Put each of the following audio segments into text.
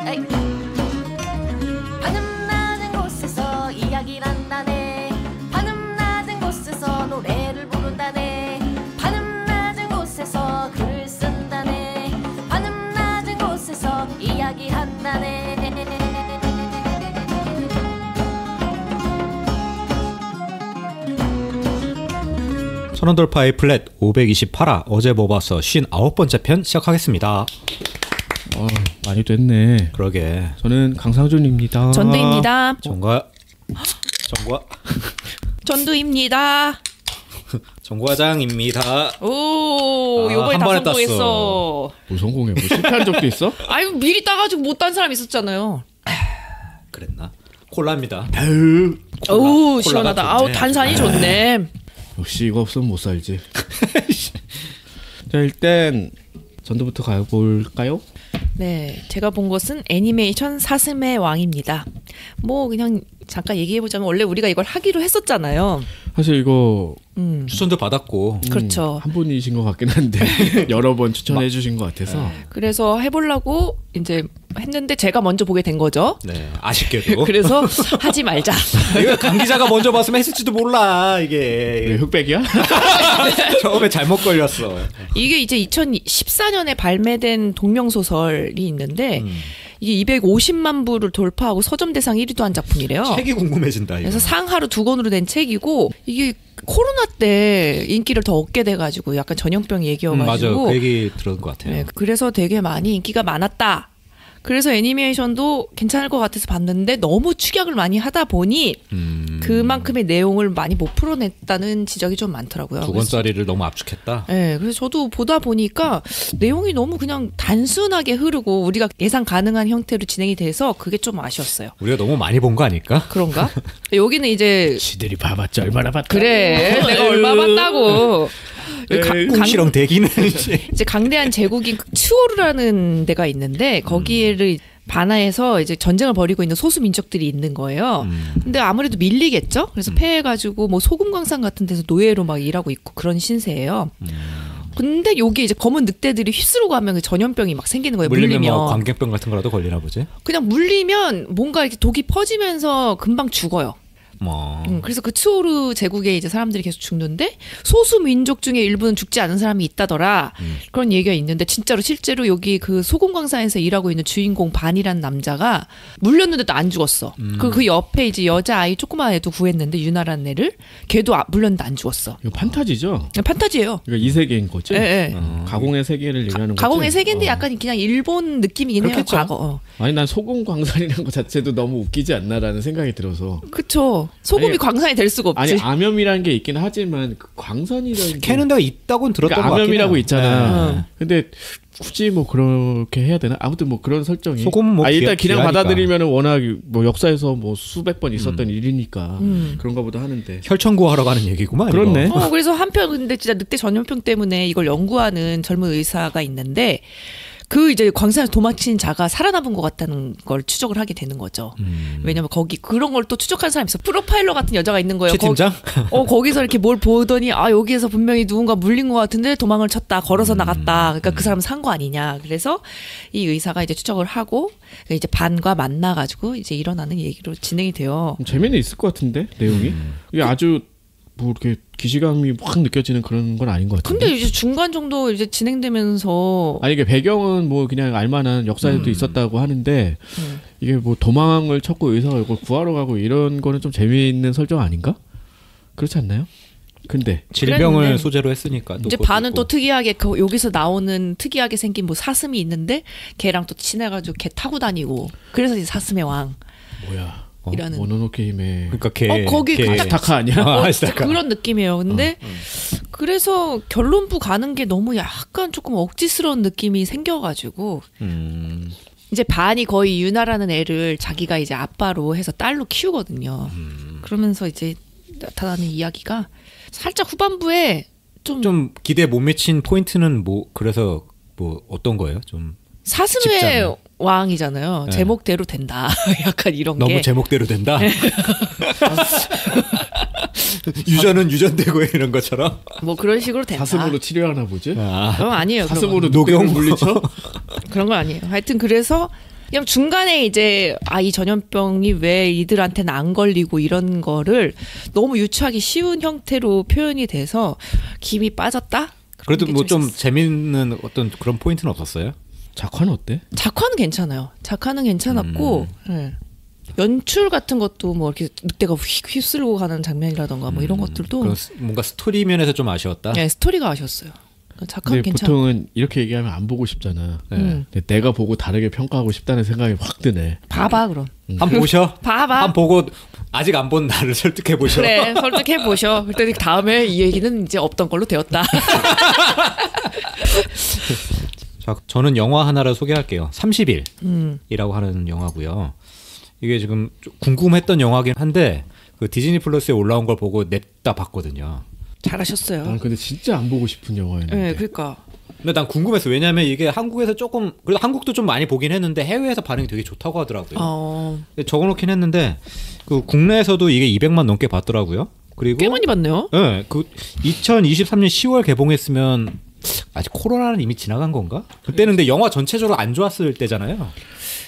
에이. 하늘 낮은 곳에서 이야기를 한다네. 하늘 낮은 곳에서 노래를 부른다네. 하늘 낮은 곳에서 글을 쓴다네. 하늘 낮은 곳에서 이야기한다네. 선언돌파의 플랫 528화 어제 뭐 봤어 59번째 편 시작하겠습니다. 많이 됐네. 그러게. 저는 강상준입니다. 전두입니다. 전두입니다. 정과장입니다. 오, 요번에 한 다 번에 성공했어. 뭐 성공해? 뭐 실패한 적도 있어? 아유, 미리 따가지고 못 딴 사람 있었잖아요. 그랬나? 콜라입니다. 오, 시원하다. 좋네. 아우, 단산이 좋네. 역시 이거 없으면 못 살지. 자, 일단 전도부터 가볼까요? 네, 제가 본 것은 애니메이션 사슴의 왕입니다. 뭐 그냥 잠깐 얘기해보자면 원래 우리가 이걸 하기로 했었잖아요. 사실 이거 추천도 받았고. 그렇죠. 한 분이신 것 같긴 한데 여러 번 추천해 주신 것 같아서. 그래서 해보려고 이제 했는데 제가 먼저 보게 된 거죠. 네, 아쉽게도. 그래서 하지 말자. 이거 강 기자가 먼저 봤으면 했을지도 몰라 이게. 왜 흑백이야? 처음에 잘못 걸렸어. 이게 이제 2014년에 발매된 동명소설이 있는데 이게 250만 부를 돌파하고 서점 대상 1위도 한 작품이래요. 책이 궁금해진다. 이거. 그래서 상하로 2권으로 된 책이고 이게 코로나 때 인기를 더 얻게 돼가지고 약간 전염병 얘기여가지고 맞아요. 그 얘기 들은 것 같아요. 네, 그래서 되게 많이 인기가 많았다. 그래서 애니메이션도 괜찮을 것 같아서 봤는데 너무 축약을 많이 하다 보니 그만큼의 내용을 많이 못 풀어냈다는 지적이 좀 많더라고요. 2권짜리를 너무 압축했다. 네, 그래서 저도 보다 보니까 내용이 너무 그냥 단순하게 흐르고 우리가 예상 가능한 형태로 진행이 돼서 그게 좀 아쉬웠어요. 우리가 너무 많이 본 거 아닐까? 그런가? 여기는 이제 지들이 봐봤자 얼마나 봤다. 그래 내가 얼마 봤다고. 꽁시렁 대기는 이제 강대한 제국인 츠오르라는 데가 있는데 거기를 반하에서 이제 전쟁을 벌이고 있는 소수 민족들이 있는 거예요. 근데 아무래도 밀리겠죠. 그래서 패해가지고 뭐 소금 광산 같은 데서 노예로 막 일하고 있고 그런 신세예요. 근데 여기 이제 검은 늑대들이 휩쓸고 가면 그 전염병이 막 생기는 거예요. 물리면 뭐 광견병 같은 거라도 걸리나 보지? 그냥 물리면 뭔가 이렇게 독이 퍼지면서 금방 죽어요. 그래서 그 츠오르 제국에 이제 사람들이 계속 죽는데 소수 민족 중에 일부는 죽지 않은 사람이 있다더라. 그런 얘기가 있는데 진짜로 실제로 여기 그 소금광산에서 일하고 있는 주인공 반이라는 남자가 물렸는데도 안 죽었어. 그 옆에 이제 여자아이 조그만 애도 구했는데 유나라는 애를 걔도 물렸는데 안 죽었어. 이거 판타지죠? 판타지예요. 그러니까 이 세계인 거지? 네. 가공의 세계를 얘기하는 거지? 가공의 세계인데 약간 그냥 일본 느낌이긴 해요. 그렇겠죠. 과거. 아니 난 소금 광산이라는 거 자체도 너무 웃기지 않나라는 생각이 들어서. 그쵸. 소금이 아니, 광산이 될 수가 없지. 아니 암염이라는 게 있긴 하지만 그 광산이라는 게 캐는 데가 있다고는 들었던 그러니까 것 같긴 암염이라고 해요. 있잖아. 네. 근데 굳이 뭐 그렇게 해야 되나? 아무튼 뭐 그런 설정이. 소금은 뭐 일단 그냥 귀하니까. 받아들이면은 워낙 뭐 역사에서 뭐 수백 번 있었던 일이니까 그런가 보다 하는데. 혈청 구하러 가는 얘기구만. 그렇네. 이거. 그래서 한편 근데 진짜 늑대 전염병 때문에 이걸 연구하는 젊은 의사가 있는데 그 이제 광산에서 도망친 자가 살아남은 것 같다는 걸 추적을 하게 되는 거죠. 왜냐면 거기 그런 걸 또 추적한 사람이 있어. 프로파일러 같은 여자가 있는 거예요. 최 팀장? 거기서 이렇게 뭘 보더니 여기에서 분명히 누군가 물린 것 같은데 도망을 쳤다. 걸어서 나갔다. 그러니까 그 사람은 산 거 아니냐. 그래서 이 의사가 이제 추적을 하고 이제 반과 만나가지고 이제 일어나는 얘기로 진행이 돼요. 재미는 있을 것 같은데 내용이. 이게 아주 뭐 이렇게 기시감이 확 느껴지는 그런 건 아닌 것 같은데. 근데 이제 중간 정도 이제 진행되면서 아니 이게 배경은 뭐 그냥 알만한 역사에도 있었다고 하는데 이게 뭐 도망을 쳤고 의사가 이걸 구하러 가고 이런 거는 좀 재미있는 설정 아닌가? 그렇지 않나요? 근데 질병을 그랬는데 소재로 했으니까 또 이제 그것도 반은 있고. 또 특이하게 여기서 나오는 특이하게 생긴 뭐 사슴이 있는데 걔랑 또 친해가지고 걔 타고 다니고 그래서 이제 사슴의 왕. 뭐야? 이라는. 모노노케 힘의 그러니까 걔 거기 걔- 딱 아스타카 아니야? 아스타카. 그런 느낌이에요. 근데 그래서 결론부 가는 게 너무 약간 조금 억지스러운 느낌이 생겨가지고 이제 반이 거의 유나라는 애를 자기가 이제 아빠로 해서 딸로 키우거든요. 그러면서 이제 나타나는 이야기가 살짝 후반부에 좀 기대 못 미친 포인트는 뭐 그래서 뭐 어떤 거예요? 좀 사슴의 집자는. 왕이잖아요. 네. 제목대로 된다. 약간 이런 너무 게. 제목대로 된다. 유전은 유전되고 이런 것처럼. 뭐 그런 식으로 된다. 사슴으로 치료하나 보지? 아, 그건 아니에요. 그런 사슴으로 녹용 녹용 물리쳐? 그런 건 아니에요. 하여튼 그래서 그냥 중간에 이제 이 전염병이 왜 이들한테는 안 걸리고 이런 거를 너무 유추하기 쉬운 형태로 표현이 돼서 김이 빠졌다. 그래도 뭐 좀 재밌는 어떤 그런 포인트는 없었어요? 작화는 어때? 작화는 괜찮아요. 작화는 괜찮았고 네. 연출 같은 것도 뭐 이렇게 늑대가 휩쓸고 가는 장면이라던가 뭐 이런 것들도 뭔가 스토리 면에서 좀 아쉬웠다. 네, 스토리가 아쉬웠어요. 작화는 근데 괜찮아. 보통은 이렇게 얘기하면 안 보고 싶잖아. 근데 내가 보고 다르게 평가하고 싶다는 생각이 확 드네. 봐봐 그럼. 한번 보셔. 봐봐. 한번 보고 아직 안 본 나를 설득해 보셔. 그래 설득해 보셔. 그랬더니 다음에 이 얘기는 이제 없던 걸로 되었다. 자, 저는 영화 하나를 소개할게요. 30일이라고 하는 영화고요. 이게 지금 좀 궁금했던 영화긴 한데 그 디즈니 플러스에 올라온 걸 보고 냈다 봤거든요. 잘하셨어요. 난 근데 진짜 안 보고 싶은 영화였는데. 네, 그러니까. 근데 난 궁금했어. 왜냐면 이게 한국에서 조금 그래도 한국도 좀 많이 보긴 했는데 해외에서 반응이 되게 좋다고 하더라고요. 근데 적어놓긴 했는데 그 국내에서도 이게 200만 넘게 봤더라고요. 그리고 꽤 많이 봤네요. 네, 그 2023년 10월 개봉했으면 아직 코로나는 이미 지나간 건가? 그때는 근데 영화 전체적으로 안 좋았을 때잖아요.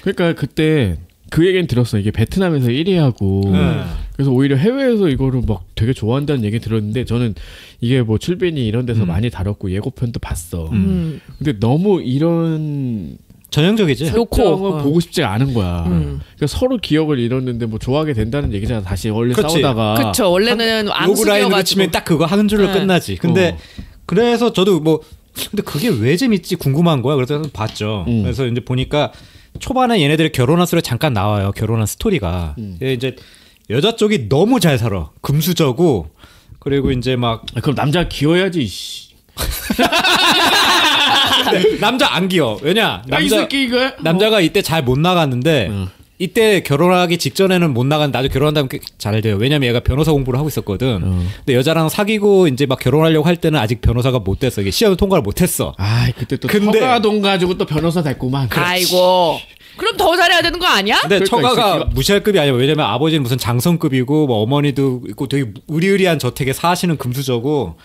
그러니까 그때 그 얘기는 들었어. 이게 베트남에서 1위 하고 그래서 오히려 해외에서 이거를 막 되게 좋아한다는 얘기 들었는데 저는 이게 뭐 출빈이 이런 데서 많이 다뤘고 예고편도 봤어. 근데 너무 이런 전형적이지. 설정은 보고 싶지 않은 거야. 그러니까 서로 기억을 잃었는데 뭐 좋아하게 된다는 얘기잖아. 다시 원래 그치. 싸우다가. 그쵸. 원래는 로그라인으로 치면 딱 그거 한 줄로 끝나지. 근데 그래서 저도 뭐 근데 그게 왜 재밌지 궁금한 거야. 그래서 봤죠. 그래서 이제 보니까 초반에 얘네들이 결혼한 소리 잠깐 나와요. 결혼한 스토리가. 이제 여자 쪽이 너무 잘 살아. 금수저고 그리고 이제 막 그럼 남자 기어야지. 씨. 남자 안 귀여. 왜냐? 이 새끼 이거. 남자가 이때 잘 못 나갔는데 이때 결혼하기 직전에는 못 나갔는데 나중에 결혼한다면 잘 돼요. 왜냐면 얘가 변호사 공부를 하고 있었거든. 근데 여자랑 사귀고 이제 막 결혼하려고 할 때는 아직 변호사가 못 됐어. 이게 시험을 통과를 못 했어. 그때 또 근데- 처가동 가지고 또 변호사 됐구만. 아이고. 그럼 더 잘해야 되는 거 아니야? 근데 그러니까 이 처가가 새끼가- 무시할 급이 아니야. 왜냐면 아버지는 무슨 장성급이고 뭐 어머니도 있고 되게 의리의리한 저택에 사시는 금수저고.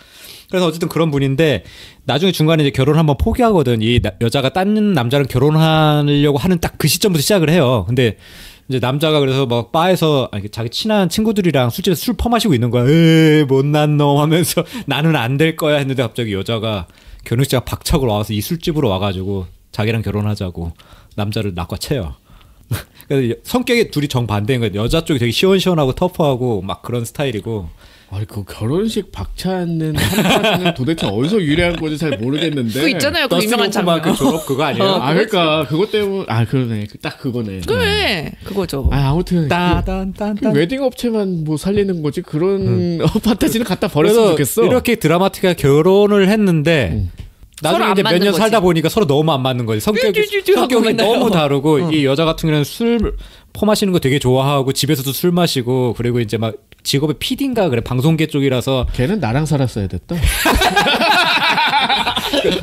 그래서 어쨌든 그런 분인데 나중에 중간에 이제 결혼 한번 포기하거든. 이 여자가 딴 남자랑 결혼하려고 하는 딱 그 시점부터 시작을 해요. 근데 이제 남자가 그래서 막 바에서 자기 친한 친구들이랑 술집에서 술 퍼마시고 있는 거야. 못난 놈 하면서 나는 안 될 거야 했는데 갑자기 여자가 결혼식장 박차고 와서 이 술집으로 와가지고 자기랑 결혼하자고 남자를 낚아채요. 그래서 성격이 둘이 정반대인 거예요. 여자 쪽이 되게 시원시원하고 터프하고 막 그런 스타일이고. 아니 그 결혼식 박차는 한파는 도대체 어디서 유래한 건지 잘 모르겠는데. 그거 있잖아요. 그 유명한 장면. 그 졸업 그거 아니에요? 그러니까 그것 때문에 그러네. 딱 그거네. 그래. 그거죠. 아무튼 그 웨딩 업체만 뭐 살리는 거지 그런 판타지는 갖다 버렸으면 좋겠어. 이렇게 드라마틱하게 결혼을 했는데 서로 나중에 안 이제 몇 맞는 년 거지. 살다 보니까 서로 너무 안 맞는 거지. 성격이 너무 다르고 이 여자 같은 경우는 술 퍼마시는 거 되게 좋아하고 집에서도 술 마시고 그리고 이제 막 직업이 PD인가 그래 방송계 쪽이라서 걔는 나랑 살았어야 됐다.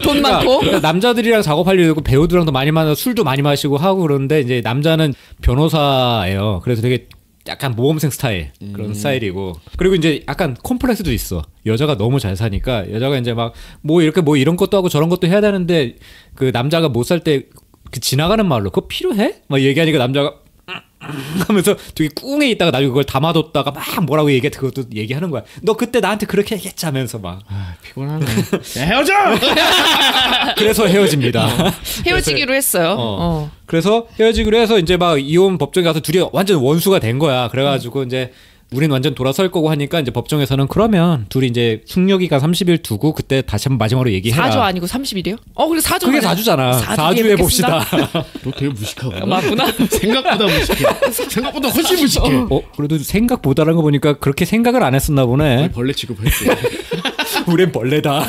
돈 많고. 그러니까 남자들이랑 작업할 일도 있고 배우들랑도 많이 만나서 술도 많이 마시고 하고 그러는데 이제 남자는 변호사예요. 그래서 되게 약간 모범생 스타일 그런 스타일이고 그리고 이제 약간 콤플렉스도 있어. 여자가 너무 잘 사니까 여자가 이제 막 뭐 이렇게 뭐 이런 것도 하고 저런 것도 해야 되는데 그 남자가 못 살 때 그 지나가는 말로 그거 필요해? 막 얘기하니까 남자가 하면서 되게 꿍에 있다가 나중에 그걸 담아뒀다가 막 뭐라고 얘기해 그것도 얘기하는 거야. 너 그때 나한테 그렇게 얘기했지 하면서 막 피곤하네. 헤어져. 그래서 헤어집니다. 헤어지기로 했어요. 그래서 헤어지기로 해서 이제 막 이혼 법정에 가서 둘이 완전 원수가 된 거야. 그래가지고 이제 우린 완전 돌아설 거고 하니까 이제 법정에서는 그러면 둘이 이제 숙려기간 30일 두고 그때 다시 한번 마지막으로 얘기해라. 4주 아니고 30일이요? 그래 4주. 그게 4주잖아. 4주 해봅시다. 너 되게 무식하구나. 맞구나. 생각보다 무식해. 생각보다 훨씬 무식해. 그래도 생각보다라는 거 보니까 그렇게 생각을 안 했었나 보네. 벌레 취급했지. 우린 벌레다.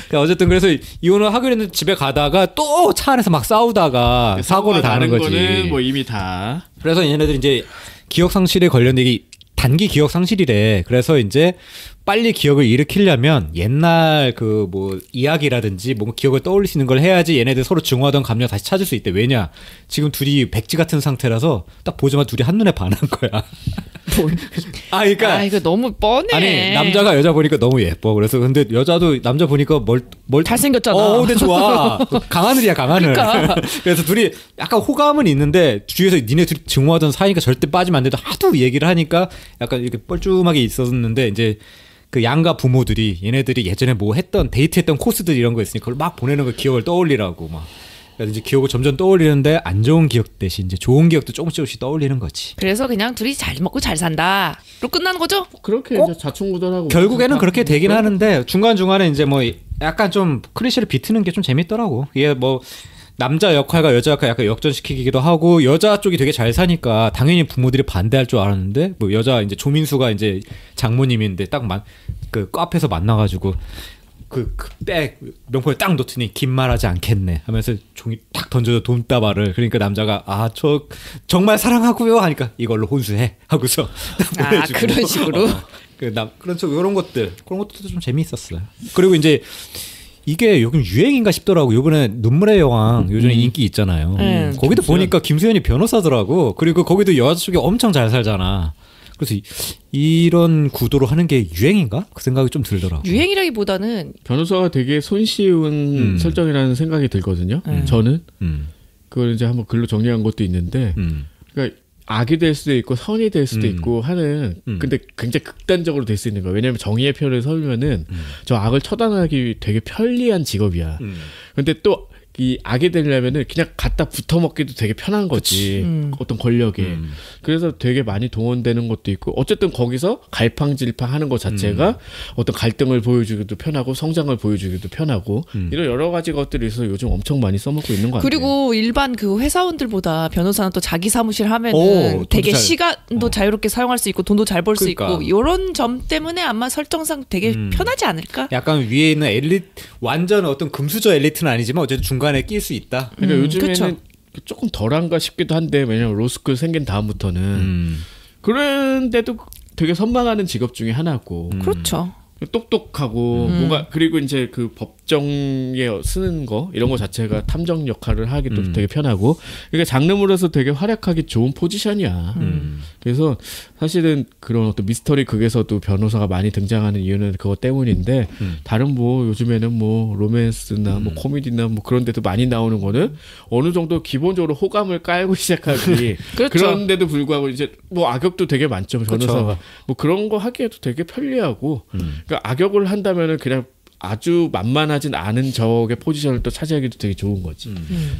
그러니까 어쨌든 그래서 이혼을 하기로 했는데 집에 가다가 또 차 안에서 막 싸우다가 사고를 당하는 거지. 거는 뭐 이미 다. 그래서 얘네들이 이제 기억 상실에 관련된 게 단기 기억 상실이래. 그래서 이제 빨리 기억을 일으키려면 옛날 그 뭐 이야기라든지 뭔가 기억을 떠올릴 수 있는 걸 해야지 얘네들 서로 증오하던 감정을 다시 찾을 수 있대. 왜냐? 지금 둘이 백지 같은 상태라서 딱 보자마자 둘이 한눈에 반한 거야. 그러니까 이거 너무 뻔해. 아니 남자가 여자 보니까 너무 예뻐. 그래서 근데 여자도 남자 보니까 뭘 잘생겼잖아. 근데 좋아. 강하늘이야 강하늘. 그러니까. 그래서 둘이 약간 호감은 있는데 주위에서 니네 둘이 증오하던 사이니까 절대 빠지면 안 된다. 하도 얘기를 하니까 약간 이렇게 뻘쭘하게 있었는데 이제 그 양가 부모들이 얘네들이 예전에 뭐 했던 데이트했던 코스들 이런 거 있으니까 그걸 막 보내는 거 기억을 떠올리라고 막. 그래서 이제 기억을 점점 떠올리는데 안 좋은 기억 대신 이제 좋은 기억도 조금씩 떠올리는 거지. 그래서 그냥 둘이 잘 먹고 잘 산다로 끝나는 거죠? 그렇게 이제 자충우돌하고 결국에는 그렇게 되긴 하는데 중간중간에 이제 뭐 약간 좀 클리셰를 비트는 게 좀 재밌더라고. 이게 뭐 남자 역할과 여자 역할 약간 역전시키기도 하고 여자 쪽이 되게 잘 사니까 당연히 부모들이 반대할 줄 알았는데 뭐 여자 이제 조민수가 이제 장모님인데 딱 그 카페에서 만나가지고 백 명품에 딱 놓더니 긴 말하지 않겠네 하면서 종이 딱 던져줘 돈다발을. 그러니까 남자가 저 정말 사랑하고요 하니까 이걸로 혼수해 하고서 보내주고. 그런 식으로. 그런 이런 것들 그런 것도 좀 재미있었어요. 그리고 이제 이게 요즘 유행인가 싶더라고. 요번에 눈물의 여왕 요즘에 인기 있잖아요. 거기도 보니까 김수현이 변호사더라고. 그리고 거기도 여자 쪽이 엄청 잘 살잖아. 그래서 이런 구도로 하는 게 유행인가? 그 생각이 좀 들더라고. 유행이라기보다는 변호사가 되게 손쉬운 설정이라는 생각이 들거든요. 저는 그걸 이제 한번 글로 정리한 것도 있는데, 그러니까 악이 될 수도 있고 선이 될 수도 있고 하는 근데 굉장히 극단적으로 될 수 있는 거야. 왜냐하면 정의의 편을 서면은 저 악을 처단하기 되게 편리한 직업이야. 근데 또 이 악이 되려면은 그냥 갖다 붙어 먹기도 되게 편한 거지. 어떤 권력에. 그래서 되게 많이 동원되는 것도 있고 어쨌든 거기서 갈팡질팡하는 것 자체가 어떤 갈등을 보여주기도 편하고 성장을 보여주기도 편하고 이런 여러 가지 것들이 있어서 요즘 엄청 많이 써먹고 있는 것 같아요. 그리고 일반 그 회사원들보다 변호사는 또 자기 사무실 하면은 되게 시간도 자유롭게 사용할 수 있고 돈도 잘 벌 수 있고 이런 점 때문에 아마 설정상 되게 편하지 않을까? 약간 위에 있는 엘리트 완전 어떤 금수저 엘리트는 아니지만 어쨌든 중간에 낄 수 있다. 그러니까 요즘에는 조금 덜한가 싶기도 한데 왜냐면 로스쿨 생긴 다음부터는 그런데도 되게 선망하는 직업 중에 하나고. 그렇죠. 똑똑하고 뭔가 그리고 이제 그 법정에 쓰는 거 이런 거 자체가 탐정 역할을 하기도 되게 편하고 그러니까 장르물에서 되게 활약하기 좋은 포지션이야. 그래서 사실은 그런 어떤 미스터리 극에서도 변호사가 많이 등장하는 이유는 그것 때문인데 다른 뭐 요즘에는 뭐 로맨스나 뭐 코미디나 뭐 그런 데도 많이 나오는 거는 어느 정도 기본적으로 호감을 깔고 시작하기 그렇죠. 그런데도 불구하고 이제 뭐 악역도 되게 많죠. 변호사가 그렇죠. 뭐 그런 거 하기에도 되게 편리하고 그러니까 악역을 한다면은 그냥 아주 만만하진 않은 적의 포지션을 또 차지하기도 되게 좋은 거지.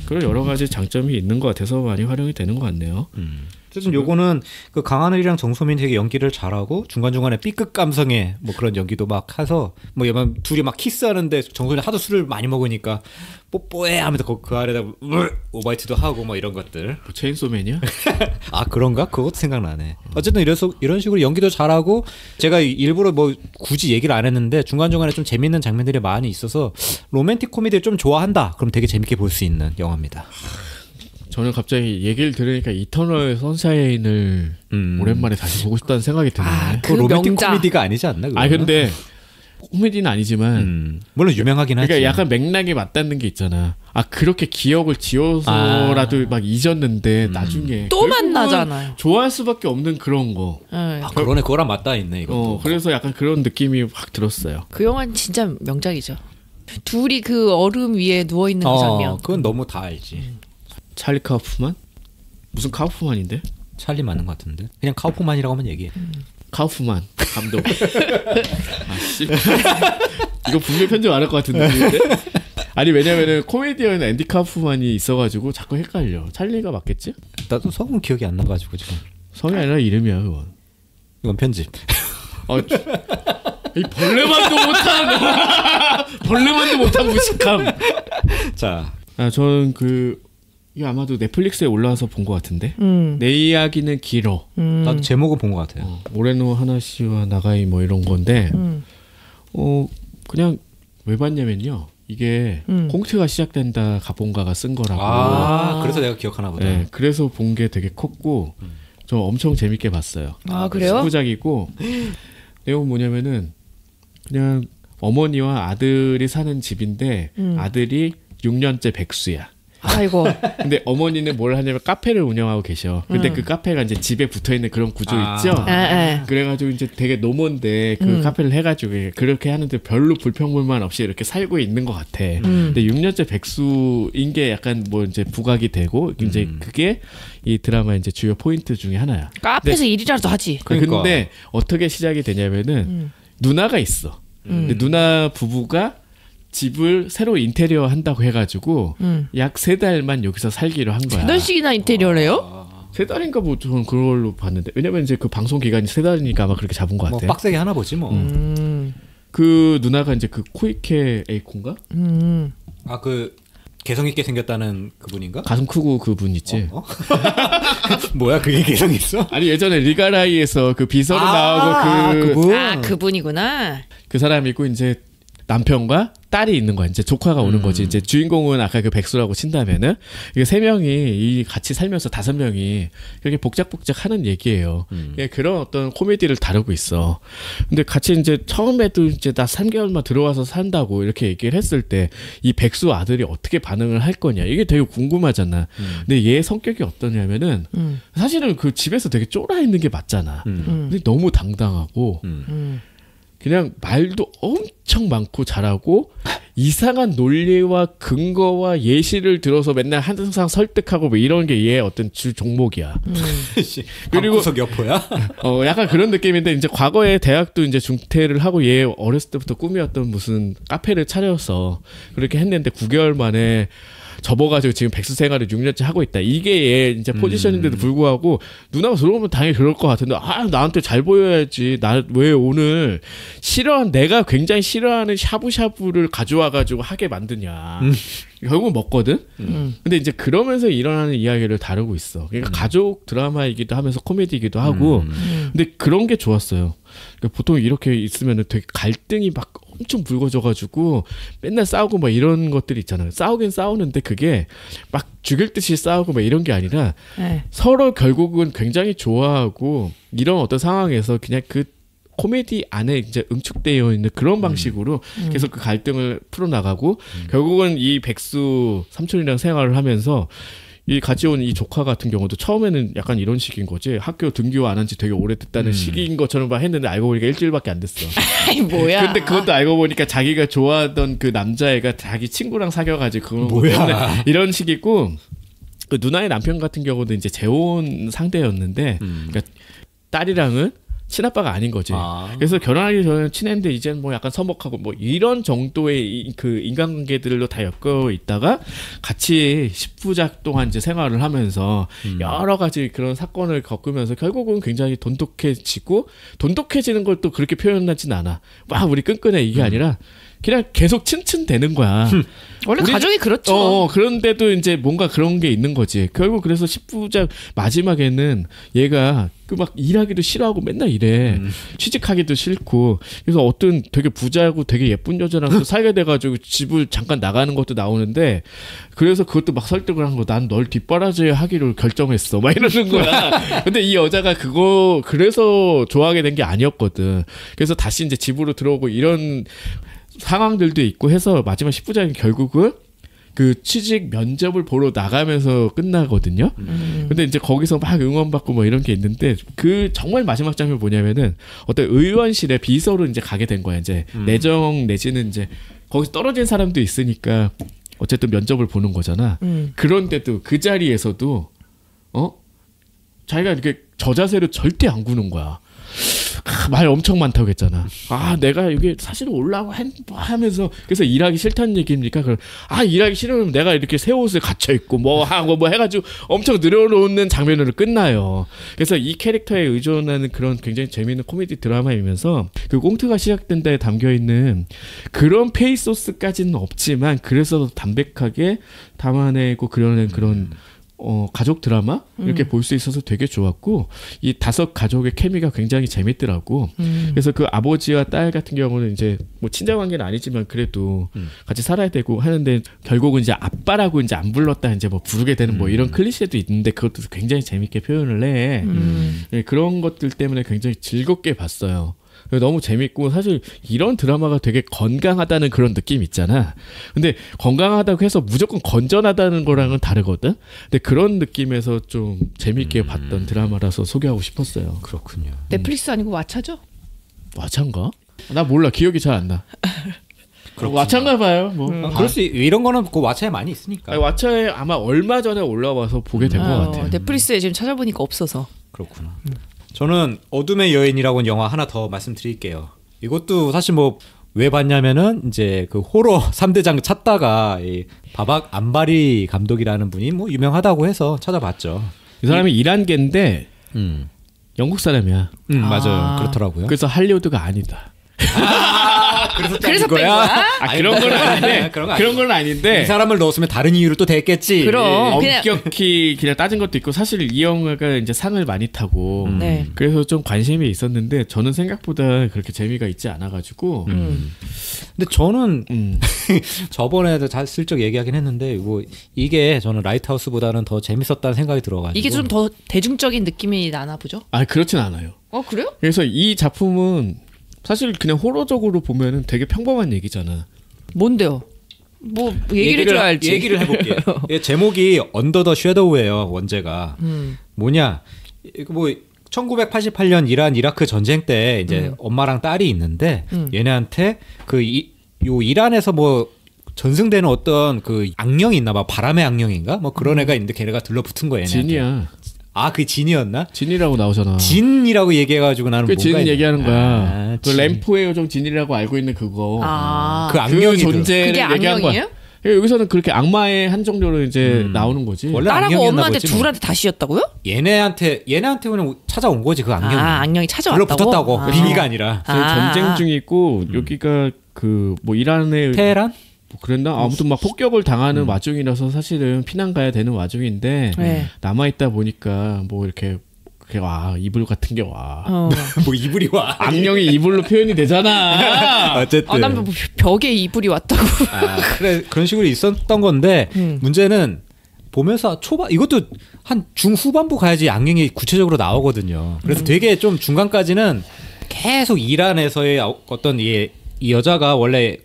그런 여러 가지 장점이 있는 것 같아서 많이 활용이 되는 것 같네요. 어쨌든 요거는 그 강하늘이랑 정소민이 되게 연기를 잘하고 중간중간에 B급 감성의 뭐 그런 연기도 막 해서 뭐 얘만 둘이 막 키스하는데 정소민이 하도 술을 많이 먹으니까 뽀뽀해 하면서 그 아래다 오바이트도 하고 뭐 이런 것들. 뭐 체인소맨이야? 아 그런가? 그것도 생각나네. 어쨌든 이런 식으로 연기도 잘하고 제가 일부러 뭐 굳이 얘기를 안 했는데 중간중간에 좀 재밌는 장면들이 많이 있어서 로맨틱 코미디를 좀 좋아한다. 그럼 되게 재밌게 볼 수 있는 영화입니다. 저는 갑자기 얘기를 들으니까 이터널 선샤인을 오랜만에 다시 보고 싶다는 생각이 드네요. 그 로맨틱 명작. 코미디가 아니지 않나? 아 근데 코미디는 아니지만 물론 유명하긴 하지. 그러니까 약간 맥락에 맞닿는 게 있잖아. 아 그렇게 기억을 지어서라도 막 잊었는데 나중에 또 만나잖아요. 좋아할 수밖에 없는 그런 거. 아 그러네. 그거랑 맞닿아 있네 이것도. 그래서 약간 그런 느낌이 확 들었어요. 그 영화는 진짜 명작이죠. 둘이 그 얼음 위에 누워 있는 그 장면. 그건 너무 다 알지. 찰리 카우프만? 무슨 카우프만인데? 찰리 맞는 것 같은데. 그냥 카우프만이라고 하면 얘기해. 카우프만 감독. 아씨. 이거 분명 편집 안 할 것 같은데. 아니 왜냐면은 코미디언 앤디 카우프만이 있어가지고 자꾸 헷갈려. 찰리가 맞겠지? 나도 성은 기억이 안 나가지고 지금. 성이 아니라 이름이야 그건. 이건 편집. 이 벌레만도 못한 무식함. 자, 저는 이게 아마도 넷플릭스에 올라와서 본 것 같은데. 내 이야기는 길어. 나도 제목은 본 것 같아요. 모레노 하나씨와 나가이 뭐 이런 건데, 그냥 왜 봤냐면요. 이게 콩트가 시작된다 가본가가 쓴 거라고. 그래서 내가 기억하나 보다. 네, 그래서 본 게 되게 컸고, 저 엄청 재밌게 봤어요. 아 그래요? 19작이고 내용 뭐냐면은 그냥 어머니와 아들이 사는 집인데 아들이 6년째 백수야. 아이고. 근데 어머니는 뭘 하냐면 카페를 운영하고 계셔. 근데 그 카페가 이제 집에 붙어 있는 그런 구조 있죠. 그래가지고 이제 되게 노몬데 그 카페를 해가지고 그렇게 하는데 별로 불평불만 없이 이렇게 살고 있는 것 같아. 근데 6년째 백수인 게 약간 뭐 이제 부각이 되고 이제 그게 이 드라마 이제 주요 포인트 중에 하나야. 카페에서 일이라도 하지. 그러니까. 근데 어떻게 시작이 되냐면은 누나가 있어. 근데 누나 부부가 집을 새로 인테리어 한다고 해가지고 약 3달만 여기서 살기로 한 거야. 8달씩이나 인테리어래요? 3달인가 뭐 저는 그걸로 봤는데 왜냐면 이제 그 방송 기간이 3달이니까 아마 그렇게 잡은 것 뭐 같아. 빡세게 하나 보지 뭐. 그 누나가 이제 그 코이케 에이콘가? 아 그 개성 있게 생겼다는 그분인가? 가슴 크고 그분 있지. 뭐야 그게 개성 있어? 아니 예전에 리가라이에서 그 비서로 나오고 그분. 아, 그분이구나. 그 사람이고 이제 남편과 딸이 있는 거야. 이제 조카가 오는 거지. 이제 주인공은 아까 그 백수라고 친다면은 이게 3명이 이 같이 살면서 5명이 그렇게 복작복작 하는 얘기예요. 그런 어떤 코미디를 다루고 있어. 근데 같이 이제 처음에도 이제 나 3개월만 들어와서 산다고 이렇게 얘기를 했을 때 이 백수 아들이 어떻게 반응을 할 거냐 이게 되게 궁금하잖아. 근데 얘 성격이 어떠냐면은 사실은 그 집에서 되게 쫄아 있는 게 맞잖아. 근데 너무 당당하고 그냥 말도 엄청 많고 잘하고 이상한 논리와 근거와 예시를 들어서 맨날 항상 설득하고 뭐 이런 게 얘의 어떤 주 종목이야. 그리고 방구석 여포야? 약간 그런 느낌인데 이제 과거에 대학도 이제 중퇴를 하고 얘 어렸을 때부터 꿈이었던 무슨 카페를 차려서 그렇게 했는데 9개월 만에 접어가지고 지금 백수 생활을 6년째 하고 있다. 이게 얘 이제 포지션인데도 불구하고 누나가 들어오면 당연히 그럴 것 같은데 나한테 잘 보여야지. 나 왜 오늘 내가 굉장히 싫어하는 샤브샤브를 가져와가지고 하게 만드냐. 결국은 먹거든. 근데 이제 그러면서 일어나는 이야기를 다루고 있어. 그러니까 가족 드라마이기도 하면서 코미디이기도 하고. 근데 그런 게 좋았어요. 그러니까 보통 이렇게 있으면 되게 갈등이 막 엄청 불거져가지고 맨날 싸우고 막 이런 것들이 있잖아요. 싸우긴 싸우는데 그게 막 죽일 듯이 싸우고 막 이런 게 아니라 서로 결국은 굉장히 좋아하고 이런 어떤 상황에서 그냥 그 코미디 안에 이제 응축되어 있는 그런 방식으로 계속 그 갈등을 풀어나가고 결국은 이 백수 삼촌이랑 생활을 하면서 이 같이 온 이 조카 같은 경우도 처음에는 약간 이런 식인 거지. 학교 등교 안 한 지 되게 오래됐다는 시기인 것처럼 막 했는데 알고 보니까 일주일밖에 안 됐어. 아이 뭐야. 근데 그것도 알고 보니까 자기가 좋아하던 그 남자애가 자기 친구랑 사귀어가지고 그런 거 때문에 이런 식이고 그 누나의 남편 같은 경우도 이제 재혼 상대였는데 그러니까 딸이랑은 친아빠가 아닌 거지. 그래서 결혼하기 전에 친했는데 이제는 뭐 약간 서먹하고 뭐 이런 정도의 그 인간관계들로 다 엮여 있다가 같이 10부작 동안 이제 생활을 하면서 여러 가지 그런 사건을 겪으면서 결국은 굉장히 돈독해지는 걸 또 그렇게 표현하진 않아. 막 우리 끈끈해 이게 아니라 그냥 계속 츤츤대는 거야. 원래 가족이 그렇죠. 그런데도 이제 뭔가 그런 게 있는 거지. 결국 그래서 10부작 마지막에는 얘가 그 막 일하기도 싫어하고 맨날 이래. 취직하기도 싫고. 그래서 어떤 되게 부자고 되게 예쁜 여자랑 또 살게 돼가지고 집을 잠깐 나가는 것도 나오는데 그래서 그것도 막 설득을 한 거. 난 널 뒷바라지에 하기로 결정했어. 막 이러는 거야. 근데 이 여자가 그래서 좋아하게 된 게 아니었거든. 그래서 다시 이제 집으로 들어오고 이런 상황들도 있고 해서 마지막 10부작이 결국은 그 취직 면접을 보러 나가면서 끝나거든요. 근데 이제 거기서 막 응원받고 뭐 이런 게 있는데 그 정말 마지막 장면이 뭐냐면은 어떤 의원실에 비서로 이제 가게 된 거야. 이제 내정 내지는 이제 거기서 떨어진 사람도 있으니까 어쨌든 면접을 보는 거잖아. 그런데도 그 자리에서도 자기가 이렇게 저자세로 절대 안 구는 거야. 말 엄청 많다고 했잖아. 내가 이게 사실 올라고 하면서 그래서 일하기 싫다는 얘기입니까? 그럼 일하기 싫으면 내가 이렇게 새 옷을 갖춰 입고 뭐 하고 뭐 해가지고 엄청 늘어놓는 장면으로 끝나요. 그래서 이 캐릭터에 의존하는 그런 굉장히 재미있는 코미디 드라마이면서 그 꽁트가 시작된 데에 담겨 있는 그런 페이소스까지는 없지만 그래서 담백하게 담아내고 그려낸 그런 가족 드라마 이렇게 볼 수 있어서 되게 좋았고 이 5 가족의 케미가 굉장히 재밌더라고. 그래서 그 아버지와 딸 같은 경우는 이제 뭐 친자 관계는 아니지만 그래도 같이 살아야 되고 하는데 결국은 이제 아빠라고 이제 안 불렀다 이제 뭐 부르게 되는 뭐 이런 클리셰도 있는데 그것도 굉장히 재밌게 표현을 해. 네, 그런 것들 때문에 굉장히 즐겁게 봤어요. 너무 재밌고 사실 이런 드라마가 되게 건강하다는 그런 느낌 있잖아. 근데 건강하다고 해서 무조건 건전하다는 거랑은 다르거든. 근데 그런 느낌에서 좀 재밌게 봤던 드라마라서 소개하고 싶었어요. 그렇군요. 넷플릭스 아니고 왓챠죠? 왓챠인가? 나 몰라. 기억이 잘 안 나. 왓챠인가 봐요. 뭐. 그럴 수 이런 거는 그 왓챠에 많이 있으니까. 아니, 왓챠에 아마 얼마 전에 올라와서 보게 된 것 같아요. 넷플릭스에 지금 찾아보니까 없어서. 그렇구나. 저는 어둠의 여인이라고 영화 하나 더 말씀드릴게요. 이것도 사실 뭐 왜 봤냐면은 이제 그 호러 3대장 찾다가 이 바박 안바리 감독이라는 분이 뭐 유명하다고 해서 찾아봤죠. 이 사람이 이란계인데 영국 사람이야. 맞아요. 그렇더라고요. 그래서 할리우드가 아니다. 그래서 뺀 거야? 그런 건 아닌데. 그런 건 아닌데. 이 사람을 넣었으면 다른 이유로 또 됐겠지. 그럼. 엄격히 그냥 따진 것도 있고 사실 이 영화가 이제 상을 많이 타고 네. 그래서 좀 관심이 있었는데 저는 생각보다 그렇게 재미가 있지 않아가지고. 근데 저는 저번에도 슬쩍 얘기하긴 했는데 이게 저는 라이트하우스보다는 더 재밌었다는 생각이 들어가지고. 이게 좀 더 대중적인 느낌이 나나 보죠? 아 그렇진 않아요. 그래요? 그래서 이 작품은 사실 그냥 호러적으로 보면은 되게 평범한 얘기잖아. 뭔데요? 뭐 얘기를 해줘야 알지. 얘기를 해볼게요. 제목이 언더 더 섀도우예요. 원제가 뭐냐? 뭐 1988년 이란 이라크 전쟁 때 이제 엄마랑 딸이 있는데 얘네한테 요 이란에서 뭐 전승되는 어떤 그 악령이 있나 봐. 바람의 악령인가? 뭐 그런 애가 있는데 걔네가 들러붙은 거예요. 진이야. 그게 진이었나? 진이라고 나오잖아. 진이라고 얘기해가지고 나는 그 진을 얘기하는 거야. 그 진. 램프의 요정 진이라고 알고 있는 그거. 그 악령이 존재를 그게 얘기한 악령이에요? 거야. 여기서는 그렇게 악마의 한 정도로 이제 나오는 거지. 원래 딸하고 악령이었나 엄마한테 보지, 뭐. 둘한테 다 씌었다고요? 얘네한테 그냥 찾아온 거지 그 악령이. 악령이 찾아왔다고? 들러붙었다고. 빙의가 아니라. 전쟁 중에 있고 여기가 그 뭐 이란의 테헤란? 뭐 그랬나? 아무튼 막 폭격을 당하는 와중이라서 사실은 피난 가야 되는 와중인데 네. 남아 있다 보니까 뭐 이렇게 와 이불 같은 게 와. 뭐 이불이 와. 악령이 이불로 표현이 되잖아. 어쨌든. 난 뭐 벽에 이불이 왔다고. 그래 그런 식으로 있었던 건데 문제는 보면서 이것도 한 중후반부 가야지 악령이 구체적으로 나오거든요. 그래서 되게 좀 중간까지는 계속 이란에서의 어떤 이 여자가 원래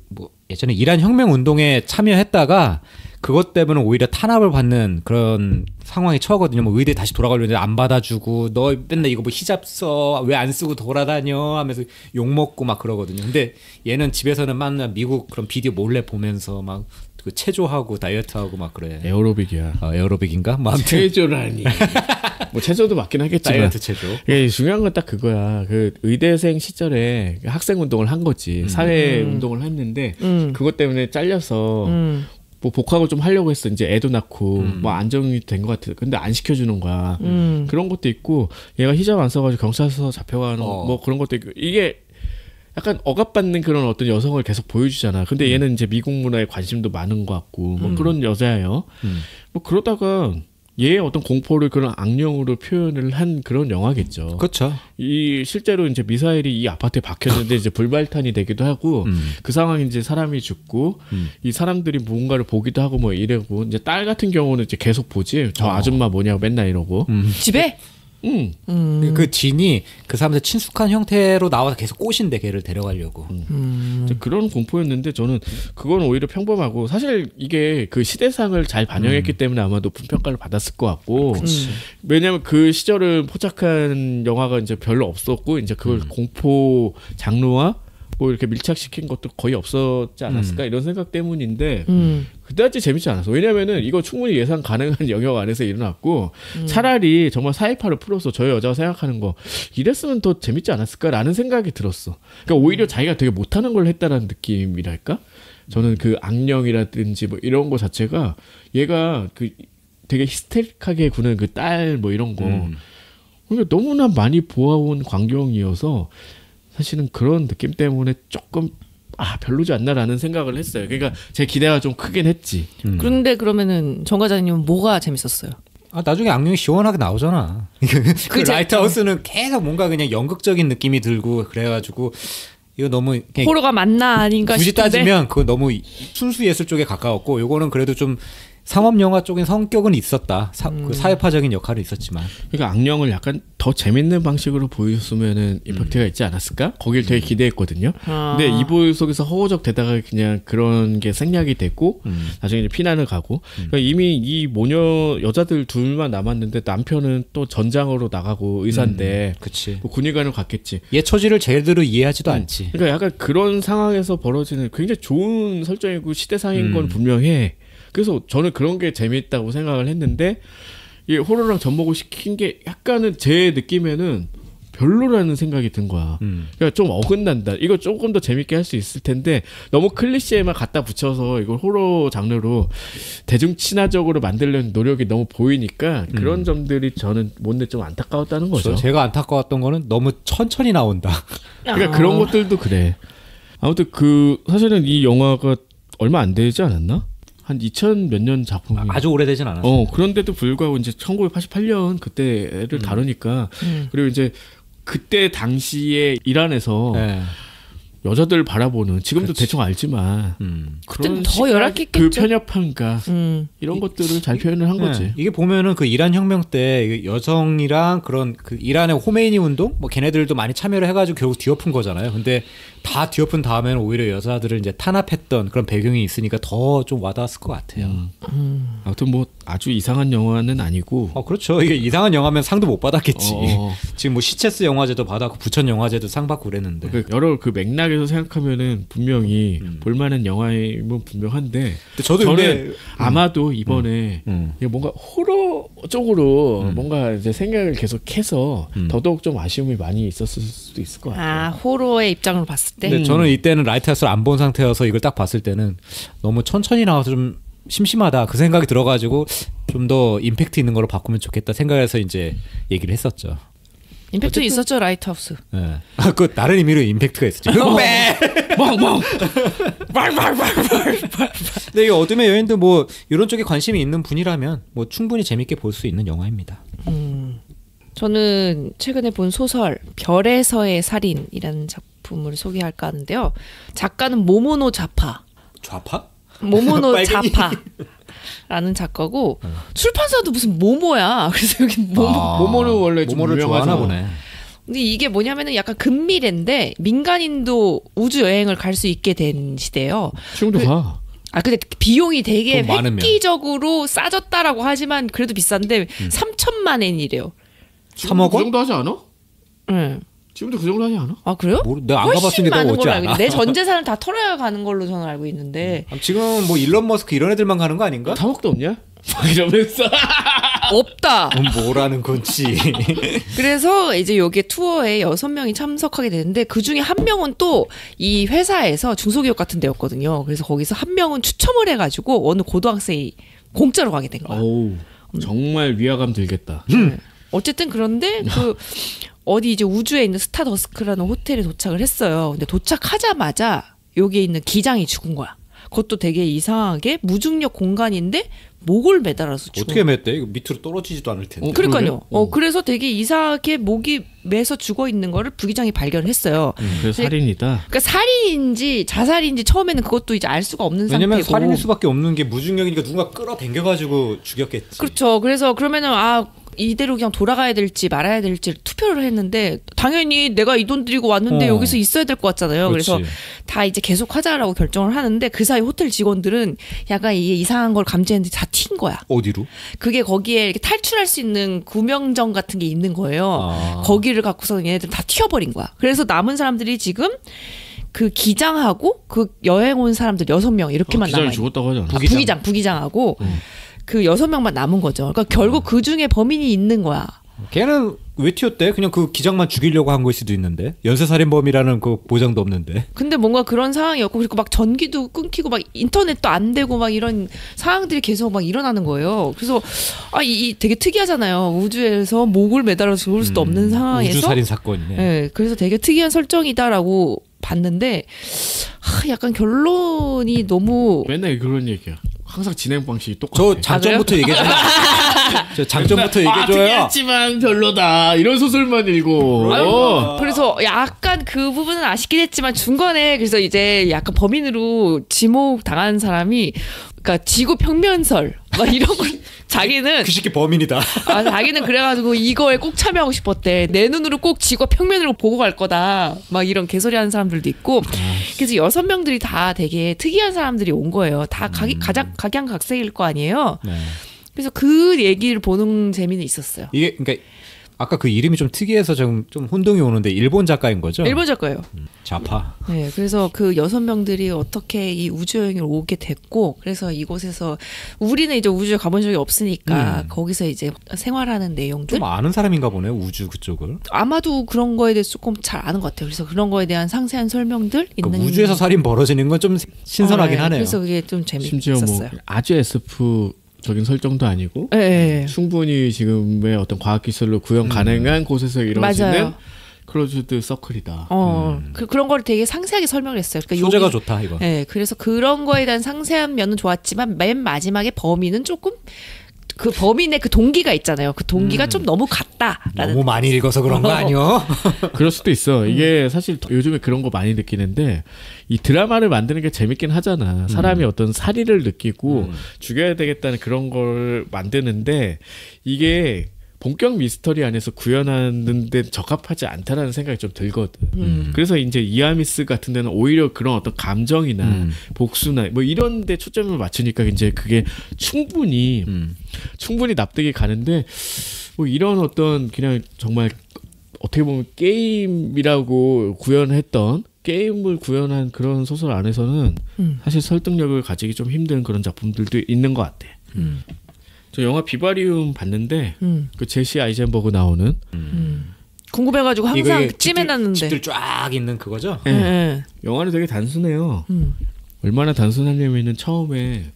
뭐 예전에 이란 혁명 운동에 참여했다가 그것 때문에 오히려 탄압을 받는 그런 상황에 처하거든요. 뭐 의대 다시 돌아가려는데 안 받아주고 너 맨날 이거 뭐 히잡 써 왜 안 쓰고 돌아다녀 하면서 욕 먹고 막 그러거든요. 근데 얘는 집에서는 맨날 미국 그런 비디오 몰래 보면서 막 그 체조하고 다이어트하고 막 그래. 에어로빅이야. 에어로빅인가? 뭐 아무튼 체조라니. 뭐 체조도 맞긴 하겠지만. 다이어트 체조. 예, 중요한 건 딱 그거야. 그 의대생 시절에 학생 운동을 한 거지. 사회 운동을 했는데 그것 때문에 잘려서 뭐 복학을 좀 하려고 했어. 이제 애도 낳고 뭐 안정이 된 것 같아. 근데 안 시켜주는 거야. 그런 것도 있고 얘가 히잡 안 써가지고 경찰서 잡혀가는 뭐 그런 것도 있고 이게 약간 억압받는 그런 어떤 여성을 계속 보여주잖아. 근데 얘는 이제 미국 문화에 관심도 많은 것 같고 뭐 그런 여자예요. 뭐 그러다가 얘의 어떤 공포를 그런 악령으로 표현을 한 그런 영화겠죠. 그렇죠. 이 실제로 이제 미사일이 이 아파트에 박혔는데 이제 불발탄이 되기도 하고 그 상황에 이제 사람이 죽고 이 사람들이 무언가를 보기도 하고 뭐 이러고 이제 딸 같은 경우는 이제 계속 보지. 저 아줌마 뭐냐고 맨날 이러고. 집에? 그 진이 그 사람들 친숙한 형태로 나와서 계속 꼬신대 걔를 데려가려고. 그런 공포였는데 저는 그건 오히려 평범하고 사실 이게 그 시대상을 잘 반영했기 때문에 아마 높은 평가를 받았을 것 같고 왜냐면 그 시절을 포착한 영화가 이제 별로 없었고 이제 그걸 공포 장르와 뭐 이렇게 밀착시킨 것도 거의 없었지 않았을까 이런 생각 때문인데 그다지 재밌지 않았어. 왜냐면은 이거 충분히 예상 가능한 영역 안에서 일어났고 차라리 정말 사이파를 풀어서 저 여자가 생각하는 거 이랬으면 더 재밌지 않았을까라는 생각이 들었어. 그러니까 오히려 자기가 되게 못하는 걸 했다라는 느낌이랄까. 저는 그 악령이라든지 뭐 이런 거 자체가 얘가 그 되게 히스테릭하게 구는 그 딸 뭐 이런 거 그러니까 너무나 많이 보아온 광경이어서 사실은 그런 느낌 때문에 조금 별로지 않나라는 생각을 했어요. 그러니까 제 기대가 좀 크긴 했지. 그런데 그러면은 정 과장님은 뭐가 재밌었어요? 나중에 악령이 시원하게 나오잖아. 그 라이트하우스는 계속 뭔가 그냥 연극적인 느낌이 들고 그래가지고 이거 너무 호러가 맞나 아닌가 굳이 싶은데 따지면 그거 너무 순수 예술 쪽에 가까웠고 요거는 그래도 좀 상업 영화 쪽인 성격은 있었다. 그 사회파적인 역할은 있었지만. 그러니까 악령을 약간 더 재밌는 방식으로 보였으면은 임팩트가 있지 않았을까? 거길 되게 기대했거든요. 근데 이불 속에서 허우적 되다가 그냥 그런 게 생략이 됐고 나중에 이제 피난을 가고 그러니까 이미 이 모녀 여자들 둘만 남았는데 남편은 또 전장으로 나가고 의사인데 그치. 뭐 군의관을 갔겠지. 얘 처지를 제대로 이해하지도 않지. 그러니까 약간 그런 상황에서 벌어지는 굉장히 좋은 설정이고 시대상인 건 분명해. 그래서 저는 그런 게 재밌다고 생각을 했는데 이 호러랑 접목을 시킨 게 약간은 제 느낌에는 별로라는 생각이 든 거야. 그러니까 좀 어긋난다. 이거 조금 더 재밌게 할 수 있을 텐데 너무 클리셰에만 갖다 붙여서 이걸 호러 장르로 대중 친화적으로 만들려는 노력이 너무 보이니까 그런 점들이 저는 뭔데 좀 안타까웠다는 거죠. 제가 안타까웠던 거는 너무 천천히 나온다. 그러니까 그런 것들도 그래. 아무튼 사실은 이 영화가 얼마 안 되지 않았나? 한 2000 몇 년 작품이 아주 오래되진 않았어요. 그런데도 불구하고 이제 1988년 그때를 다루니까 그리고 이제 그때 당시에 이란에서 네. 여자들 바라보는 지금도 그렇지. 대충 알지만 그때는 더 열악했겠죠. 그 편협함과 이런 것들을 잘 표현을 한 거지. 이게 보면은 그 이란 혁명 때 여성이랑 그런 그 이란의 호메이니 운동 뭐 걔네들도 많이 참여를 해가지고 결국 뒤엎은 거잖아요. 근데 다 뒤엎은 다음에는 오히려 여자들을 이제 탄압했던 그런 배경이 있으니까 더 좀 와닿았을 것 같아요. 아무튼 뭐 아주 이상한 영화는 아니고. 그렇죠. 이게 이상한 영화면 상도 못 받았겠지. 지금 뭐 시체스 영화제도 받았고 부천 영화제도 상 받고 그랬는데. 여러 그 맥락에서 생각하면은 분명히 볼만한 영화이면 분명한데. 근데 저는 근데 아마도 이번에 이게 뭔가 호러 쪽으로 뭔가 이제 생각을 계속해서 더더욱 좀 아쉬움이 많이 있었을 수도 있을 것 같아요. 호러의 입장으로 봤을 때. 근데 저는 이때는 라이트하우스를 안 본 상태여서 이걸 딱 봤을 때는 너무 천천히 나와서 좀 심심하다 그 생각이 들어가지고 좀 더 임팩트 있는 걸로 바꾸면 좋겠다 생각해서 이제 얘기를 했었죠. 임팩트 있었죠 라이트하우스. 네. 그 다른 의미로 임팩트가 있었죠. 멍멍. 근데 이 어둠의 여인도 뭐 이런 쪽에 관심이 있는 분이라면 뭐 충분히 재밌게 볼 수 있는 영화입니다. 저는 최근에 본 소설 별에서의 살인이라는 작품을 소개할까 하는데요. 작가는 모모노 자파. 좌파? 모모노 자파라는 작가고 출판사도 무슨 모모야. 그래서 여기 모모는 원래 좀 모모를 좋아하나 유명하잖아. 보네. 근데 이게 뭐냐면은 약간 근미래인데 민간인도 우주 여행을 갈 수 있게 된 시대예요. 지금도 가. 근데 비용이 되게 돈 많으면. 획기적으로 싸졌다라고 하지만 그래도 비싼데 3천만 엔이래요. 3억 그 원? 정도 하지 않아? 응. 지금도 그 정도 하지 않아? 아 그래요? 내가 안 훨씬 가봤으니까 많은 어찌 걸로 알고 않아. 있는데 내 전 재산을 다 털어야 가는 걸로 저는 알고 있는데 지금 뭐 일론 머스크 이런 애들만 가는 거 아닌가? 3억도 없냐? 막 이러면서 없다. 뭐라는 건지. 그래서 이제 여기에 투어에 6명이 참석하게 되는데 그중에 한 명은 또 이 회사에서 중소기업 같은 데였거든요. 그래서 거기서 한 명은 추첨을 해가지고 어느 고등학생이 공짜로 가게 된 거야. 어우, 정말 위화감 들겠다. 어쨌든 그런데 그 어디 이제 우주에 있는 스타더스크라는 호텔에 도착을 했어요. 근데 도착하자마자 여기에 있는 기장이 죽은 거야. 그것도 되게 이상하게 무중력 공간인데 목을 매달아서 죽은 어떻게 맸대? 이거 밑으로 떨어지지도 않을 텐데. 그러니까요. 그러게? 그래서 되게 이상하게 목이 매서 죽어 있는 거를 부기장이 발견을 했어요. 그래서 살인이다. 그러니까 살인인지 자살인지 처음에는 그것도 이제 알 수가 없는 왜냐면 상태고. 살인일 수밖에 없는 게 무중력이니까 누군가 끌어당겨가지고 죽였겠지. 그렇죠. 그래서 그러면은 이대로 그냥 돌아가야 될지 말아야 될지 투표를 했는데 당연히 내가 이 돈 들이고 왔는데 여기서 있어야 될 것 같잖아요. 그렇지. 그래서 다 이제 계속 하자라고 결정을 하는데 그 사이 호텔 직원들은 약간 이게 이상한 걸 감지했는데 다 튄 거야. 어디로? 그게 거기에 이렇게 탈출할 수 있는 구명정 같은 게 있는 거예요. 거기를 갖고서 얘네들 다 튀어버린 거야. 그래서 남은 사람들이 지금 그 기장하고 그 여행 온 사람들 6명 이렇게만 기장이 남아요. 죽었다고 하지 않아? 부기장하고 그 6명만 남은 거죠. 그러니까 결국 그 중에 범인이 있는 거야. 걔는 왜 튀었대? 그냥 그 기장만 죽이려고 한 걸 수도 있는데. 연쇄살인범이라는 그 보장도 없는데. 근데 뭔가 그런 상황이었고 그리고 막 전기도 끊기고 막 인터넷도 안 되고 막 이런 상황들이 계속 막 일어나는 거예요. 그래서 이 되게 특이하잖아요. 우주에서 목을 매달아 죽을 수도 없는 상황에서 우주살인 사건이네. 네, 그래서 되게 특이한 설정이다라고 봤는데 약간 결론이 너무 맨날 그런 얘기야. 항상 진행 방식이 똑같아. 저 장점부터 얘기해줘요. 저 장점부터 얘기해줘요. 특이했지만 별로다. 이런 소설만 읽고. 그래서 약간 그 부분은 아쉽긴 했지만 중간에 그래서 이제 약간 범인으로 지목 당한 사람이 그러니까 지구 평면설 막 이런 거 자기는 그 새끼 범인이다. 자기는 그래가지고 이거에 꼭 참여하고 싶었대. 내 눈으로 꼭 지구가 평면으로 보고 갈 거다. 막 이런 개소리하는 사람들도 있고. 그래서 6명들이 다 되게 특이한 사람들이 온 거예요. 다 가장 각양각색일 거 아니에요. 네. 그래서 그 얘기를 보는 재미는 있었어요. 이게 그러니까 아까 그 이름이 좀 특이해서 좀 혼동이 오는데 일본 작가인 거죠? 일본 작가예요. 좌파. 네, 그래서 그 6명들이 어떻게 이 우주 여행을 오게 됐고, 그래서 이곳에서 우리는 이제 우주에 가본 적이 없으니까 거기서 이제 생활하는 내용들. 좀 아는 사람인가 보네 우주 그쪽을. 아마도 그런 거에 대해서 조금 잘 아는 것 같아요. 그래서 그런 거에 대한 상세한 설명들 있는. 그러니까 우주에서 살인 벌어지는 건 좀 신선하긴 네, 하네요. 그래서 그게 좀 심지어 재밌었어요. 뭐 아주 SF 적인 설정도 아니고 네. 충분히 지금의 어떤 과학기술로 구현 가능한 곳에서 이루어지는 맞아요. 클로즈드 서클이다. 그런 거를 되게 상세하게 설명을 했어요. 그러니까 소재가 좋다 이거. 네, 그래서 그런 거에 대한 상세한 면은 좋았지만 맨 마지막에 범인은 조금 그 범인의 그 동기가 있잖아요. 그 동기가 좀 너무 같다라는. 너무 많이 읽어서 그런 거 아니요? 그럴 수도 있어. 이게 사실 요즘에 그런 거 많이 느끼는데 이 드라마를 만드는 게 재밌긴 하잖아. 사람이 어떤 사리를 느끼고 죽여야 되겠다는 그런 걸 만드는데 이게 본격 미스터리 안에서 구현하는 데 적합하지 않다라는 생각이 좀 들거든. 그래서 이제 이아미스 같은 데는 오히려 그런 어떤 감정이나 복수나 뭐 이런 데 초점을 맞추니까 이제 그게 충분히 납득이 가는데 뭐 이런 어떤 그냥 정말 어떻게 보면 게임이라고 구현했던 게임을 구현한 그런 소설 안에서는 사실 설득력을 가지기 좀 힘든 그런 작품들도 있는 것 같아. 저 영화 비바리움 봤는데 그 제시 아이젠버그 나오는 궁금해가지고 항상 이거 찜해놨는데. 집들 쫙 있는 그거죠? 네. 네. 영화는 되게 단순해요. 얼마나 단순하냐면은 처음에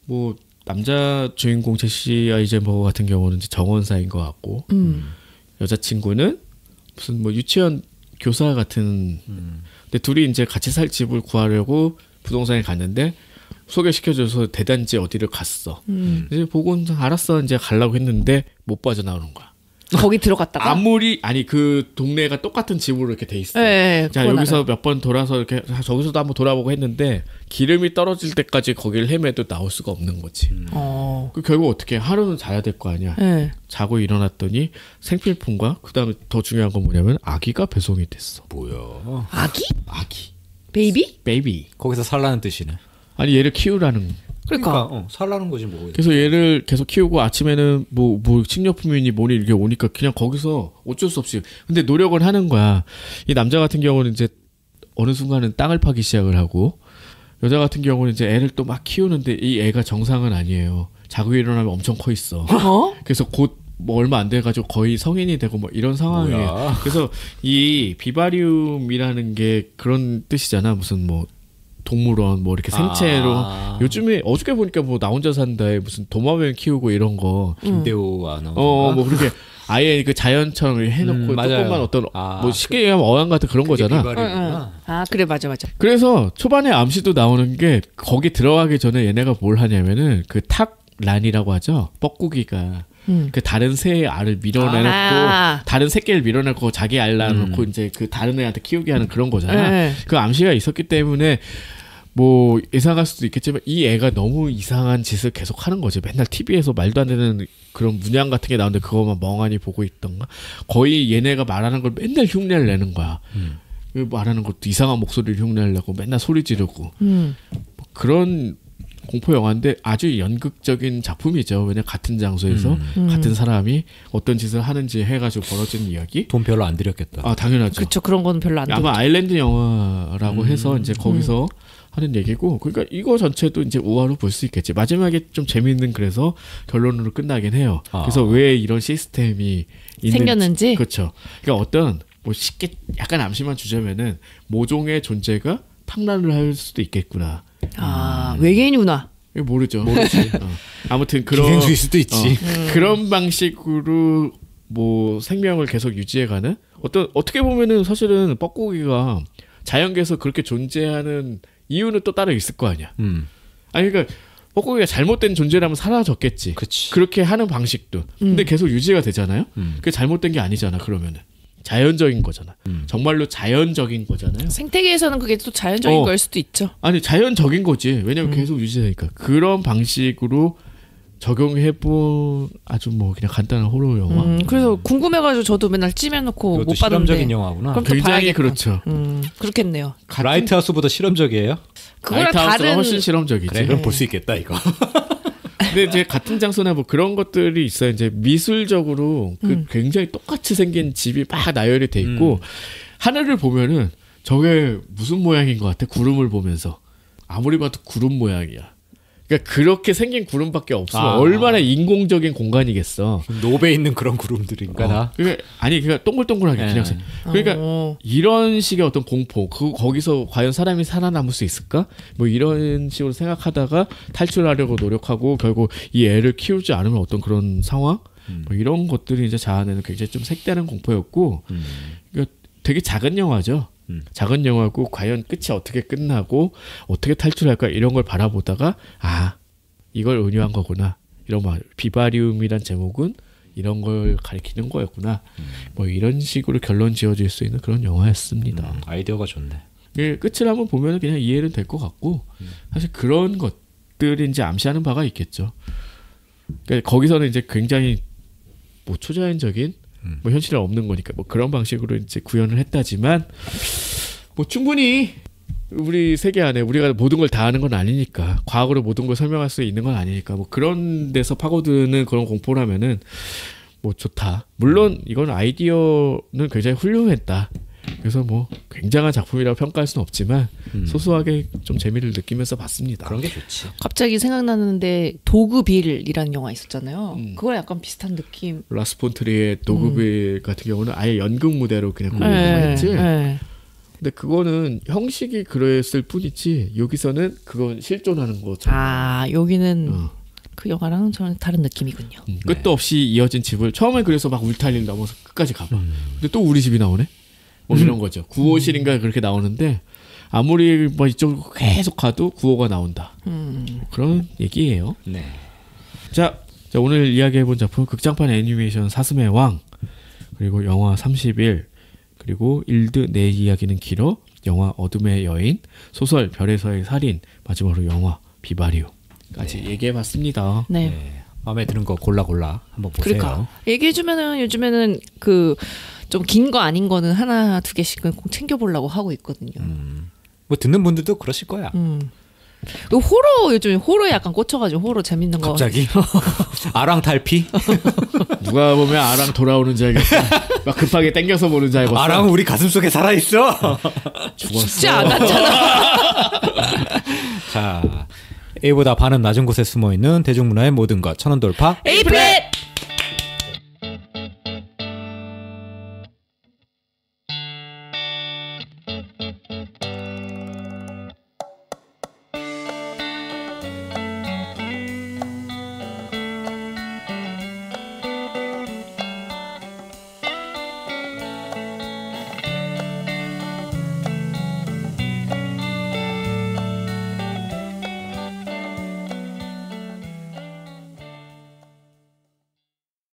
뭐 남자 주인공 제시 아이젠버그 같은 경우는 이제 정원사인 것 같고 여자친구는 무슨 뭐 유치원 교사 같은 근데 둘이 이제 같이 살 집을 구하려고 부동산에 갔는데 소개시켜줘서 대단지 어디를 갔어. 이제 보고 알았어 이제 가려고 했는데 못 빠져나오는 거야. 거기 들어갔다가 아무리 아니 그 동네가 똑같은 집으로 이렇게 돼 있어. 네, 자 여기서 몇 번 돌아서 이렇게 저기서도 한번 돌아보고 했는데 기름이 떨어질 때까지 거기를 헤매도 나올 수가 없는 거지. 그 결국 어떻게 하루는 자야 될 거 아니야. 네. 자고 일어났더니 생필품과 그다음에 더 중요한 건 뭐냐면 아기가 배송이 됐어. 뭐야? 아기? 아기. 베이비? 거기서 살라는 뜻이네. 아니 얘를 키우라는. 그러니까. 살라는 거지 뭐. 그래서 얘를 계속 키우고 아침에는 뭐 식료품이니 뭐니 이렇게 오니까 그냥 거기서 어쩔 수 없이 근데 노력을 하는 거야. 이 남자 같은 경우는 이제 어느 순간은 땅을 파기 시작을 하고 여자 같은 경우는 이제 애를 또 막 키우는데 이 애가 정상은 아니에요. 자고 일어나면 엄청 커 있어. 그래서 곧 뭐 얼마 안 돼가지고 거의 성인이 되고 뭐 이런 상황이에요. 뭐야? 그래서 이 비바리움이라는 게 그런 뜻이잖아. 무슨 뭐 동물원 뭐 이렇게 생체로 요즘에 어저께 보니까 뭐 나 혼자 산다에 무슨 도마뱀 키우고 이런 거 김대호 아나운서. 뭐 그렇게 아예 그 자연처럼 해놓고 조금만 어떤 뭐 쉽게 얘기하면 어항 같은 그런 거잖아. 아 그래 맞아. 그래서 초반에 암시도 나오는 게 거기 들어가기 전에 얘네가 뭘 하냐면은 그 탁란이라고 하죠. 뻐꾸기가 그 다른 새의 알을 밀어내놓고 다른 새끼를 밀어내고 자기 알 낳아놓고 이제 그 다른 애한테 키우게 하는 그런 거잖아. 그 암시가 있었기 때문에 뭐 예상할 수도 있겠지만 이 애가 너무 이상한 짓을 계속 하는 거지. 맨날 TV에서 말도 안 되는 그런 문양 같은 게 나오는데 그거만 멍하니 보고 있던가. 거의 얘네가 말하는 걸 맨날 흉내를 내는 거야. 말하는 것도 이상한 목소리를 흉내를 내고 맨날 소리 지르고 뭐 그런 공포 영화인데 아주 연극적인 작품이죠. 왜냐 같은 장소에서 같은 사람이 어떤 짓을 하는지 해가지고 벌어지는 이야기. 돈 별로 안 들였겠다. 아 당연하죠. 그렇죠. 그런 건 별로 안 돼. 아마 아일랜드 영화라고 해서 이제 거기서 하는 얘기고, 그러니까 이거 전체도 이제 우화로 볼 수 있겠지. 마지막에 좀 재밌는 그래서 결론으로 끝나긴 해요. 그래서 왜 이런 시스템이 생겼는지. 그렇죠. 그러니까 어떤 뭐 쉽게 약간 암시만 주자면은 모종의 존재가 탁란을 할 수도 있겠구나. 외계인이구나. 이거 모르지. 아무튼 그런 기생수일 수도 있지. 그런 방식으로 뭐 생명을 계속 유지해가는 어떻게 보면은 사실은 뻐꾸기가 자연계에서 그렇게 존재하는 이유는 또 따로 있을 거 아니야. 아니 그러니까 뻐꾸기가 잘못된 존재라면 사라졌겠지. 그치. 그렇게 하는 방식도. 근데 계속 유지가 되잖아요. 그게 잘못된 게 아니잖아. 그러면은 자연적인 거잖아. 정말로 자연적인 거잖아요. 생태계에서는 그게 또 자연적인 걸 수도 있죠. 아니 자연적인 거지. 왜냐면 계속 유지되니까. 그런 방식으로 적용해본 아주 뭐 그냥 간단한 호러 영화. 그래서 궁금해가지고 저도 맨날 찜해놓고 못 봤는데. 실험적인 영화구나. 그럼 또 굉장히 봐야겠다. 그렇죠. 그렇겠네요. 라이트하우스보다 실험적이에요? 그거랑 라이트하우스가 다른 훨씬 실험적이지. 그래, 그럼 볼 수 있겠다 이거. 근데 이제 같은 장소나 뭐 그런 것들이 있어요. 이제 미술적으로 그 굉장히 똑같이 생긴 집이 막 나열이 돼 있고 하늘을 보면은 저게 무슨 모양인 것 같아? 구름을 보면서 아무리 봐도 구름 모양이야. 그러니까 그렇게 생긴 구름밖에 없으면 얼마나 인공적인 공간이겠어. 노베 있는 그런 구름들인가 나. 그러니까 아니 그러니까 동글동글하게 그냥 그러니까 이런 식의 어떤 공포 거기서 과연 사람이 살아남을 수 있을까? 뭐 이런 식으로 생각하다가 탈출하려고 노력하고 결국 이 애를 키우지 않으면 어떤 그런 상황 뭐 이런 것들이 이제 자아내는 굉장히 좀 색다른 공포였고 그러니까 되게 작은 영화죠. 작은 영화고 과연 끝이 어떻게 끝나고 어떻게 탈출할까 이런 걸 바라보다가 이걸 은유한 거구나. 이런 말 비바리움이란 제목은 이런 걸 가리키는 거였구나. 뭐 이런 식으로 결론 지어질 수 있는 그런 영화였습니다. 아이디어가 좋네. 끝을 한번 보면 그냥 이해는 될 것 같고 사실 그런 것들이 이제 암시하는 바가 있겠죠. 그러니까 거기서는 이제 굉장히 뭐 초자연적인 뭐 현실은 없는 거니까 뭐 그런 방식으로 이제 구현을 했다지만 뭐 충분히 우리 세계 안에 우리가 모든 걸 다 아는 건 아니니까 과학으로 모든 걸 설명할 수 있는 건 아니니까 뭐 그런 데서 파고드는 그런 공포라면은 뭐 좋다. 물론 이건 아이디어는 굉장히 훌륭했다. 그래서 뭐 굉장한 작품이라고 평가할 수는 없지만 소소하게 좀 재미를 느끼면서 봤습니다. 그런 게 좋지. 갑자기 생각나는데 도그빌이라는 영화 있었잖아요. 그거 약간 비슷한 느낌. 라스 폰 트리의 도그빌 같은 경우는 아예 연극 무대로 그냥 공연했지. 근데 그거는 형식이 그랬을 뿐이지 여기서는 그건 실존하는 거죠. 여기는 그 영화랑은 저는 다른 느낌이군요. 끝도 없이 이어진 집을 처음에 그래서 막 울타리를 넘어서 끝까지 가봐. 근데 또 우리 집이 나오네. 뭐 이런 거죠. 구호실인가 그렇게 나오는데 아무리 뭐 이쪽으로 계속 가도 구호가 나온다. 그런 얘기예요. 네. 자 오늘 이야기해본 작품 극장판 애니메이션 사슴의 왕 그리고 영화 30일 그리고 일드 내 이야기는 길어 영화 어둠의 여인 소설 별에서의 살인 마지막으로 영화 비바리움까지 얘기해봤습니다. 네. 마음에 드는 거 골라 한번 보세요. 그러니까 얘기해주면은 요즘에는 그 좀 긴 거 아닌 거는 하나 두 개씩은 꼭 챙겨보려고 하고 있거든요. 뭐 듣는 분들도 그러실 거야. 그 호러 요즘 호러에 약간 꽂혀가지고 호러 재밌는 거. 갑자기 아랑 탈피? 누가 보면 아랑 돌아오는 줄 알겠어. 막 급하게 땡겨서 보는 줄 알고. 아랑은 우리 가슴 속에 살아 있어. 죽지 않았잖아. 자, A보다 반은 낮은 곳에 숨어 있는 대중문화의 모든 것 천원 돌파. A 플랫.